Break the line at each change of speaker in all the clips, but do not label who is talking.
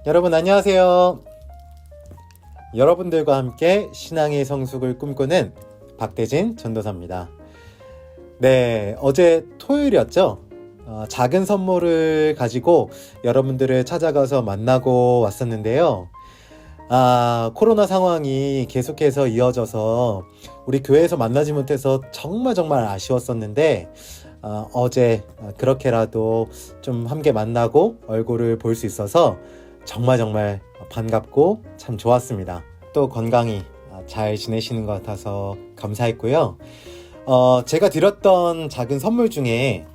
여러분 안녕하세요. 여러분들과 함께 신앙의 성숙을 꿈꾸는 박대진 전도사입니다. 네, 어제 토요일이었죠? 작은 선물을 가지고 여러분들을 찾아가서 만나고 왔었는데요. 코로나 상황이 계속해서 이어져서 우리 교회에서 만나지 못해서 정말 아쉬웠었는데 어제 그렇게라도 좀 함께 만나고 얼굴을 볼 수 있어서 정말 반갑고 참 좋았습니다. 또 건강히 잘 지내시는 것 같아서 감사했고요. 제가 드렸던 작은 선물 중에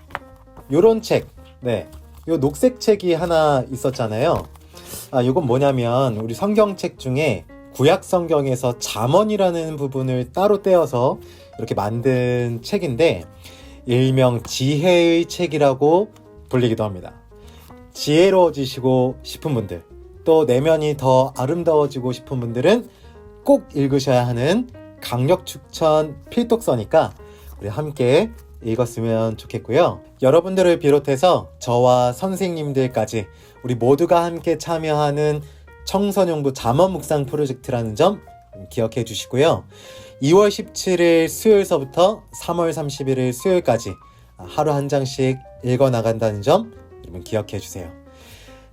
요런 책, 요 녹색 책이 하나 있었잖아요. 이건 뭐냐면 우리 성경책 중에 구약 성경에서 잠언이라는 부분을 따로 떼어서 이렇게 만든 책인데 일명 지혜의 책이라고 불리기도 합니다. 지혜로워지시고 싶은 분들, 또 내면이 더 아름다워지고 싶은 분들은 꼭 읽으셔야 하는 강력 추천 필독서니까 우리 함께 읽었으면 좋겠고요. 여러분들을 비롯해서 저와 선생님들까지 우리 모두가 함께 참여하는 청소년부 잠언 묵상 프로젝트라는 점 기억해 주시고요. 2월 17일 수요일서부터 3월 31일 수요일까지 하루 한 장씩 읽어나간다는 점 여러분 기억해 주세요.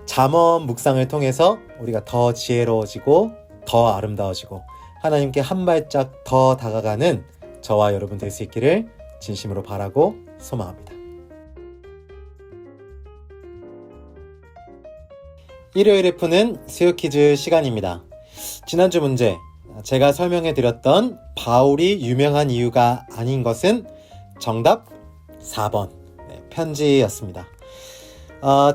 잠언 묵상을 통해서 우리가 더 지혜로워지고 더 아름다워지고 하나님께 한 발짝 더 다가가는 저와 여러분 될 수 있기를 진심으로 바라고 소망합니다. 일요일에 푸는 수요 퀴즈 시간입니다. 지난주 문제, 제가 설명해 드렸던 바울이 유명한 이유가 아닌 것은 정답 4번 편지였습니다.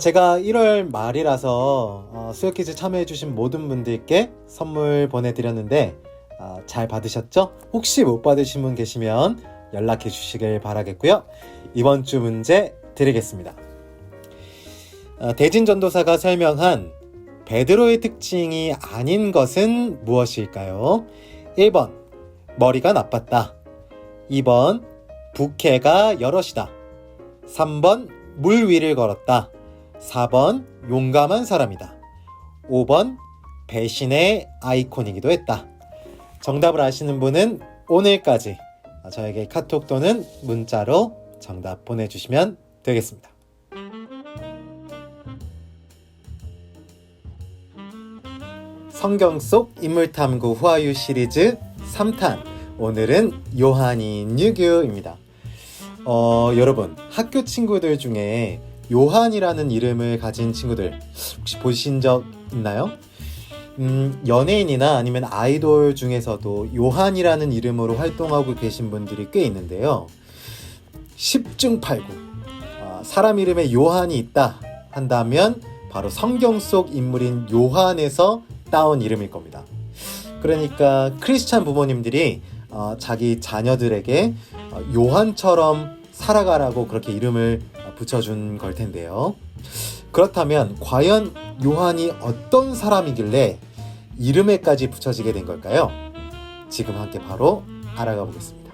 제가 1월 말이라서 수요 퀴즈 참여해 주신 모든 분들께 선물 보내드렸는데 잘 받으셨죠? 혹시 못 받으신 분 계시면 연락해 주시길 바라겠고요. 이번 주 문제 드리겠습니다. 대진 전도사가 설명한 베드로의 특징이 아닌 것은 무엇일까요? 1번 머리가 나빴다. 2번 부캐가 여럿이다. 3번 물 위를 걸었다. 4번 용감한 사람이다. 5번 배신의 아이콘이기도 했다. 정답을 아시는 분은 오늘까지 저에게 카톡 또는 문자로 정답 보내주시면 되겠습니다. 성경 속 인물탐구 후아유 시리즈 3탄, 오늘은 요한인 유교입니다. 여러분, 학교 친구들 중에 요한이라는 이름을 가진 친구들 혹시 보신 적 있나요? 연예인이나 아니면 아이돌 중에서도 요한이라는 이름으로 활동하고 계신 분들이 꽤 있는데요. 10중 8구 사람 이름에 요한이 있다 한다면 바로 성경 속 인물인 요한에서 따온 이름일 겁니다. 그러니까 크리스찬 부모님들이 자기 자녀들에게 요한처럼 살아가라고 그렇게 이름을 붙여준 걸 텐데요. 그렇다면 과연 요한이 어떤 사람이길래 이름에까지 붙여지게 된 걸까요? 지금 함께 바로 알아가 보겠습니다.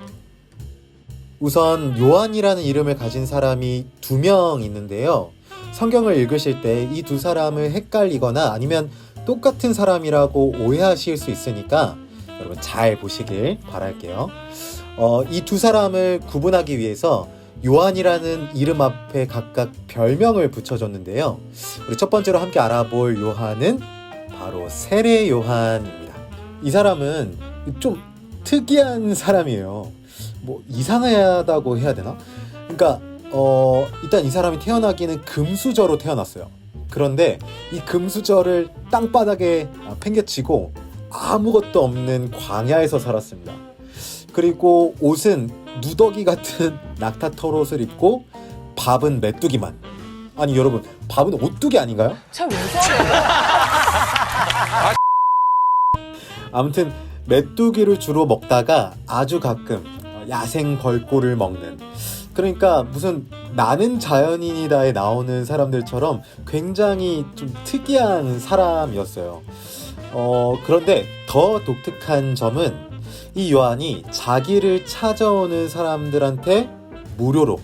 우선 요한이라는 이름을 가진 사람이 2명 있는데요. 성경을 읽으실 때 이 두 사람을 헷갈리거나 아니면 똑같은 사람이라고 오해하실 수 있으니까 여러분 잘 보시길 바랄게요. 이 두 사람을 구분하기 위해서 요한이라는 이름 앞에 각각 별명을 붙여줬는데요. 우리 첫 번째로 함께 알아볼 요한은 바로 세례 요한입니다. 이 사람은 좀 특이한 사람이에요. 뭐 이상하다고 해야 되나? 그러니까 일단 이 사람이 태어나기는 금수저로 태어났어요. 그런데 이 금수저를 땅바닥에 팽개치고 아무것도 없는 광야에서 살았습니다. 그리고 옷은 누더기 같은 낙타털 옷을 입고 밥은 메뚜기만. 아니 여러분, 밥은 오뚜기 아닌가요?
참 이상해.
아무튼 메뚜기를 주로 먹다가 아주 가끔 야생 벌꿀을 먹는, 그러니까 무슨 나는 자연인이다에 나오는 사람들처럼 굉장히 좀 특이한 사람이었어요. 그런데 더 독특한 점은 이 요한이 자기를 찾아오는 사람들한테 무료로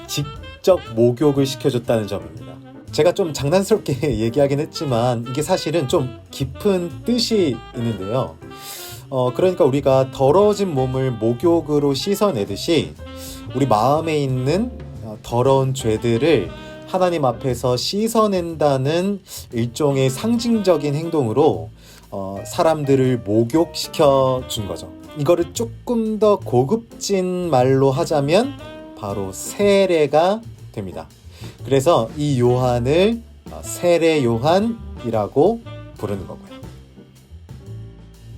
직접 목욕을 시켜줬다는 점입니다. 제가 좀 장난스럽게 얘기하긴 했지만 이게 사실은 좀 깊은 뜻이 있는데요. 그러니까 우리가 더러워진 몸을 목욕으로 씻어내듯이 우리 마음에 있는 더러운 죄들을 하나님 앞에서 씻어낸다는 일종의 상징적인 행동으로 사람들을 목욕시켜 준 거죠. 이거를 조금 더 고급진 말로 하자면 바로 세례가 됩니다. 그래서 이 요한을 세례 요한이라고 부르는 거고요.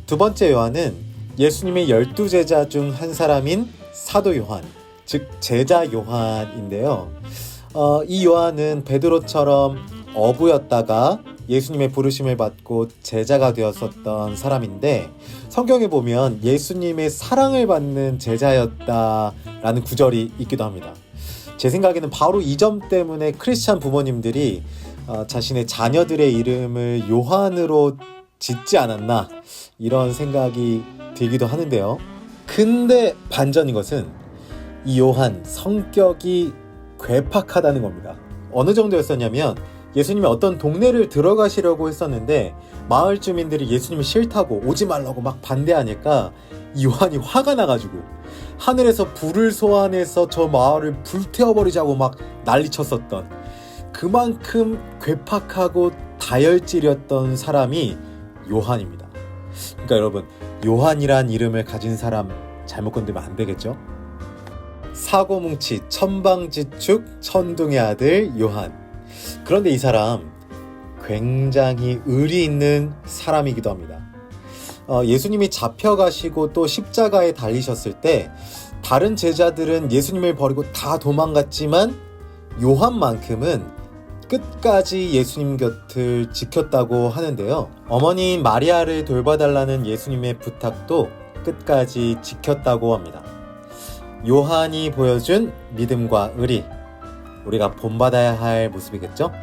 두 번째 요한은 예수님의 12제자 중 한 사람인 사도 요한, 즉 제자 요한인데요. 이 요한은 베드로처럼 어부였다가 예수님의 부르심을 받고 제자가 되었었던 사람인데, 성경에 보면 예수님의 사랑을 받는 제자였다라는 구절이 있기도 합니다. 제 생각에는 바로 이 점 때문에 크리스찬 부모님들이 자신의 자녀들의 이름을 요한으로 짓지 않았나, 이런 생각이 들기도 하는데요. 근데 반전인 것은 이 요한 성격이 괴팍하다는 겁니다. 어느 정도였었냐면 예수님이 어떤 동네를 들어가시려고 했었는데 마을 주민들이 예수님이 싫다고 오지 말라고 막 반대하니까 이 요한이 화가 나가지고 하늘에서 불을 소환해서 저 마을을 불태워버리자고 막 난리쳤었던, 그만큼 괴팍하고 다혈질이었던 사람이 요한입니다. 그러니까 여러분, 요한이란 이름을 가진 사람 잘못 건드리면 안 되겠죠? 사고뭉치 천방지축 천둥의 아들 요한. 그런데 이 사람 굉장히 의리 있는 사람이기도 합니다. 예수님이 잡혀가시고 또 십자가에 달리셨을 때 다른 제자들은 예수님을 버리고 다 도망갔지만 요한만큼은 끝까지 예수님 곁을 지켰다고 하는데요. 어머니 마리아를 돌봐달라는 예수님의 부탁도 끝까지 지켰다고 합니다. 요한이 보여준 믿음과 의리, 우리가 본받아야 할 모습이겠죠?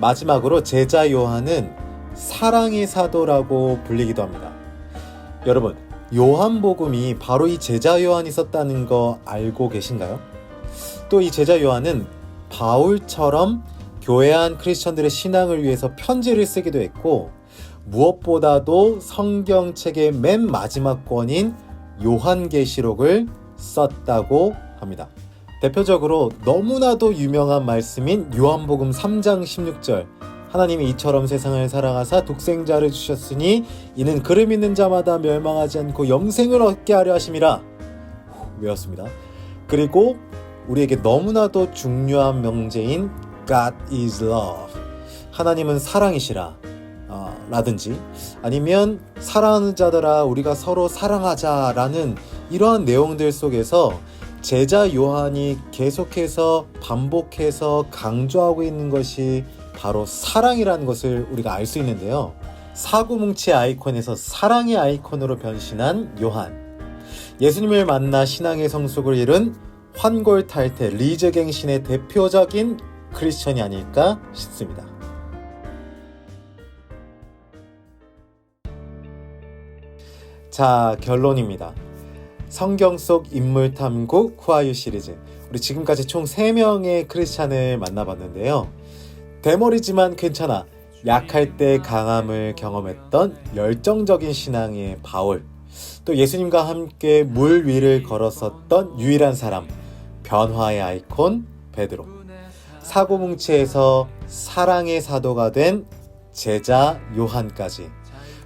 마지막으로 제자 요한은 사랑의 사도라고 불리기도 합니다. 여러분, 요한복음이 바로 이 제자 요한이 썼다는 거 알고 계신가요? 또 이 제자 요한은 바울처럼 교회 안 크리스천들의 신앙을 위해서 편지를 쓰기도 했고, 무엇보다도 성경책의 맨 마지막 권인 요한계시록을 썼다고 합니다. 대표적으로 너무나도 유명한 말씀인 요한복음 3장 16절, 하나님이 이처럼 세상을 사랑하사 독생자를 주셨으니 이는 그를 믿는 자마다 멸망하지 않고 영생을 얻게 하려 하심이라 외웠습니다. 그리고 우리에게 너무나도 중요한 명제인 God is love, 하나님은 사랑이시라 라든지, 아니면 사랑하는 자들아 우리가 서로 사랑하자 라는 이러한 내용들 속에서 제자 요한이 계속해서 반복해서 강조하고 있는 것이 바로 사랑이라는 것을 우리가 알 수 있는데요. 사고뭉치의 아이콘에서 사랑의 아이콘으로 변신한 요한, 예수님을 만나 신앙의 성숙을 이룬 환골탈태 리즈갱신의 대표적인 크리스천이 아닐까 싶습니다. 자, 결론입니다. 성경 속 인물 탐구 후아유 시리즈, 우리 지금까지 총 3명의 크리스찬을 만나봤는데요. 대머리지만 괜찮아, 약할 때 강함을 경험했던 열정적인 신앙의 바울, 또 예수님과 함께 물 위를 걸었었던 유일한 사람, 변화의 아이콘 베드로, 사고뭉치에서 사랑의 사도가 된 제자 요한까지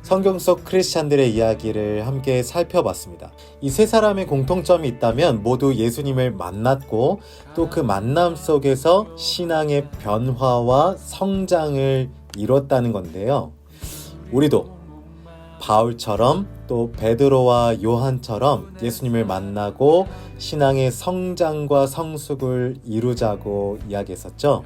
성경 속 크리스찬들의 이야기를 함께 살펴봤습니다. 이 세 사람의 공통점이 있다면 모두 예수님을 만났고 또 그 만남 속에서 신앙의 변화와 성장을 이뤘다는 건데요. 우리도 바울처럼 또 베드로와 요한처럼 예수님을 만나고 신앙의 성장과 성숙을 이루자고 이야기했었죠.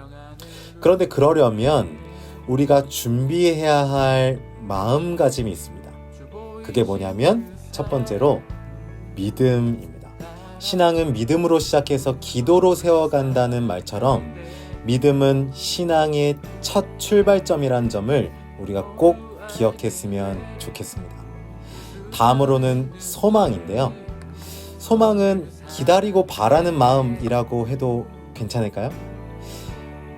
그런데 그러려면 우리가 준비해야 할 마음가짐이 있습니다. 그게 뭐냐면 첫 번째로 믿음입니다. 신앙은 믿음으로 시작해서 기도로 세워간다는 말처럼 믿음은 신앙의 첫 출발점이란 점을 우리가 꼭 기억했으면 좋겠습니다. 다음으로는 소망인데요. 소망은 기다리고 바라는 마음이라고 해도 괜찮을까요?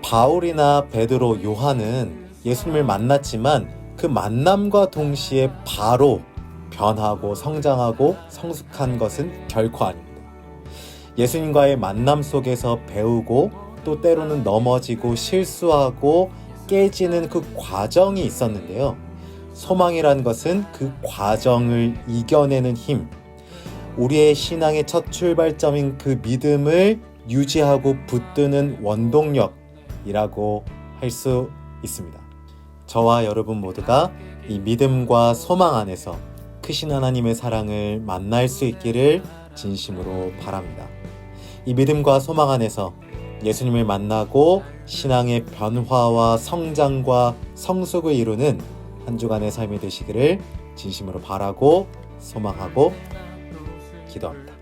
바울이나 베드로, 요한은 예수님을 만났지만 그 만남과 동시에 바로 변하고 성장하고 성숙한 것은 결코 아닙니다. 예수님과의 만남 속에서 배우고 또 때로는 넘어지고 실수하고 깨지는 그 과정이 있었는데요. 소망이란 것은 그 과정을 이겨내는 힘, 우리의 신앙의 첫 출발점인 그 믿음을 유지하고 붙드는 원동력이라고 할 수 있습니다. 저와 여러분 모두가 이 믿음과 소망 안에서 크신 하나님의 사랑을 만날 수 있기를 진심으로 바랍니다. 이 믿음과 소망 안에서 예수님을 만나고 신앙의 변화와 성장과 성숙을 이루는 한 주간의 삶이 되시기를 진심으로 바라고 소망하고 기도합니다.